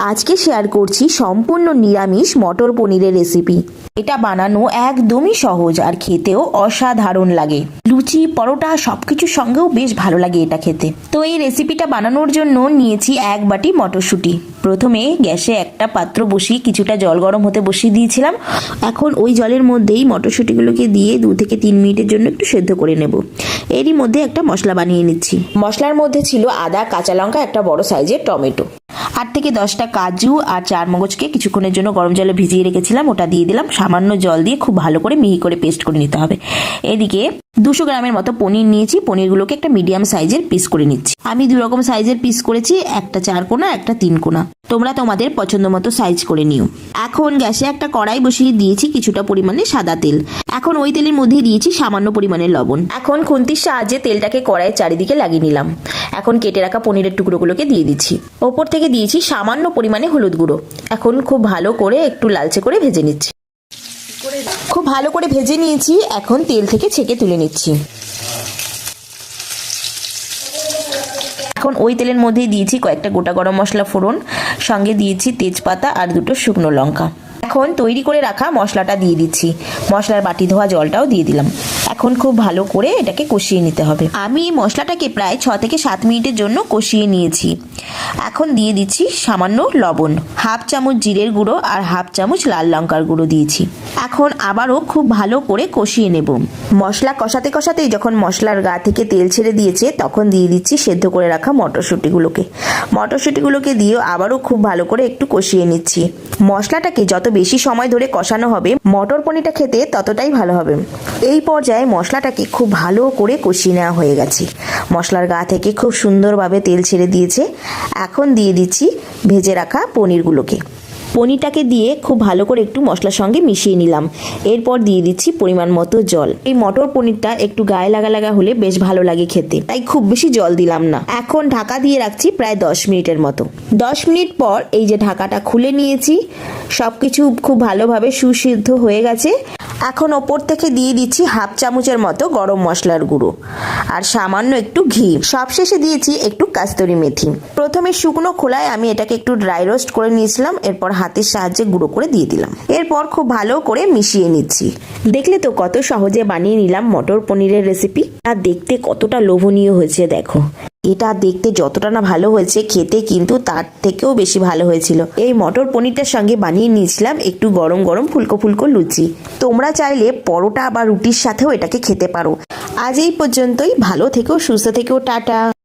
আজকে শেয়ার করছি সম্পূর্ণ নিরামিষ মটর পনিরের রেসিপি। এটা বানানো একদমই সহজ আর খেতেও অসাধারণ লাগে। লুচি, পরোটা সবকিছুর সঙ্গেও বেশ ভালো লাগে এটা খেতে। তো এই রেসিপিটা বানানোর জন্য নিয়েছি 1 বাটি মটরশুঁটি। প্রথমে গ্যাসে একটা পাত্র বসিয়ে কিছুটা জল গরম হতে বসিয়ে দিয়েছিলাম। এখন ওই জলের মধ্যেই মটরশুঁটিগুলোকে দিয়ে 2 থেকে 3 মিনিটের জন্য একটু সেদ্ধ করে নেব। এরই মধ্যে একটা মশলা বানিয়ে নিচ্ছি। মশলার মধ্যে ছিল আদা, কাঁচা লঙ্কা, একটা বড় সাইজের টমেটো, 8 থেকে 10টা কাজু আর 4 মগজকে কিছুক্ষণের জন্য গরম জলে ভিজিয়ে রেখেছিলাম, ওটা দিয়ে দিলাম। সামান্য জল দিয়ে খুব ভালো করে মিহি করে পেস্ট করে নিতে হবে। এদিকে 200 গ্রামের মতো পনির নিয়েছি। পনিরগুলোকে একটা মিডিয়াম সাইজের পিস করে নিচ্ছি। আমি 2 রকম সাইজের পিস করেছি, একটা 4 কোনা, একটা 3 কোনা। তোমরা তোমাদের পছন্দ মতো সাইজ করে নিও। এখন গ্যাসে একটা কড়াই বসিয়ে দিয়েছি কিছুটা পরিমাণে সাদা তেল। এখন ওই তেলের মধ্যে দিয়েছি সামান্য পরিমাণে লবণ। এখন খুন্তির সাহায্যে তেলটাকে কড়াইয়ের চারিদিকে লাগিয়ে নিলাম। এখন কেটে রাখা পনিরের টুকরোগুলোকে দিয়ে দিচ্ছি। ওপর থেকে দিয়েছি সামান্য পরিমাণে হলুদ গুঁড়ো। এখন খুব ভালো করে একটু লালচে করে ভেজে নিচ্ছি। খুব ভালো করে ভেজে নিয়েছি। এখন তেল থেকে ছেঁকে তুলে নিচ্ছি। এখন ওই তেলের মধ্যেই দিয়েছি কয়েকটা গোটা গরম মশলা ফোড়ন, সঙ্গে দিয়েছি তেজপাতা আর 2টো শুকনো লঙ্কা। এখন তৈরি করে রাখা মশলাটা দিয়ে দিচ্ছি। মশলার বাটি ধোয়া জলটাও দিয়ে দিলাম। এখন খুব ভালো করে এটাকে কষিয়ে নিতে হবে। আমি এই মশলাটাকে প্রায় 6 থেকে 7 মিনিটের জন্য কষিয়ে নিয়েছি। এখন দিয়ে দিচ্ছি সামান্য লবণ, 1/2 চামচ জিরের গুঁড়ো আর 1/2 চামচ লাল লঙ্কার গুঁড়ো দিয়েছি। এখন আবারও খুব ভালো করে কষিয়ে নেব। মশলা কষাতে কষাতেই যখন মশলার গা থেকে তেল ছেড়ে দিয়েছে, তখন দিয়ে দিচ্ছি সেদ্ধ করে রাখা মটরশুঁটিগুলোকে দিয়ে আবারও খুব ভালো করে একটু কষিয়ে নিচ্ছি। মশলাটাকে যত বেশি সময় ধরে কষানো হবে, মটর পনিরটা খেতে ততটাই ভালো হবে। এই পর্যায়ে মশলাটাকে খুব ভালো করে কষিয়ে নেওয়া হয়ে গেছে। মশলার গা থেকে খুব সুন্দরভাবে তেল ছেড়ে দিয়েছে। এখন দিয়ে দিচ্ছি ভেজে রাখা পনিরটাকে দিয়ে খুব ভালো করে একটু মশলার সঙ্গে মিশিয়ে নিলাম। এরপর দিয়ে দিচ্ছি পরিমাণ মতো জল। এই মটর পনিরটা একটু গায়ে লাগা লাগা হলে বেশ ভালো লাগে খেতে, তাই খুব বেশি জল দিলাম না। এখন ঢাকা দিয়ে রাখছি প্রায় 10 মিনিটের মতো। 10 মিনিট পর এই যে ঢাকাটা খুলে নিয়েছি, সবকিছু খুব ভালোভাবে সুসিদ্ধ হয়ে গেছে। এখন ওপর থেকে দিয়ে দিচ্ছি 1/2 চামচের মতো গরম মশলার গুঁড়ো আর সামান্য একটু ঘি। সবশেষে দিয়েছি একটু কাস্তুরি মেথি। প্রথমে শুকনো খোলায় আমি এটাকে একটু ড্রাই রোস্ট করে নিয়েছিলাম, এরপর হাতের সাহায্যে গুঁড়ো করে দিয়ে দিলাম। এরপর খুব ভালো করে মিশিয়ে নিচ্ছি। দেখলে তো কত সহজে বানিয়ে নিলাম মটর পনিরের রেসিপি। আর দেখতে কতটা লোভনীয় হয়েছে দেখো। এটা দেখতে যতটা না ভালো হয়েছে, খেতে কিন্তু তার থেকেও বেশি ভালো হয়েছিল। এই মটর পনিরটার সঙ্গে বানিয়ে নিয়েছিলাম একটু গরম গরম ফুলকো ফুলকো লুচি। তোমরা চাইলে পরোটা বা রুটির সাথেও এটাকে খেতে পারো। আজ এই পর্যন্তই। ভালো থেকো, সুস্থ থেকো, টাটা।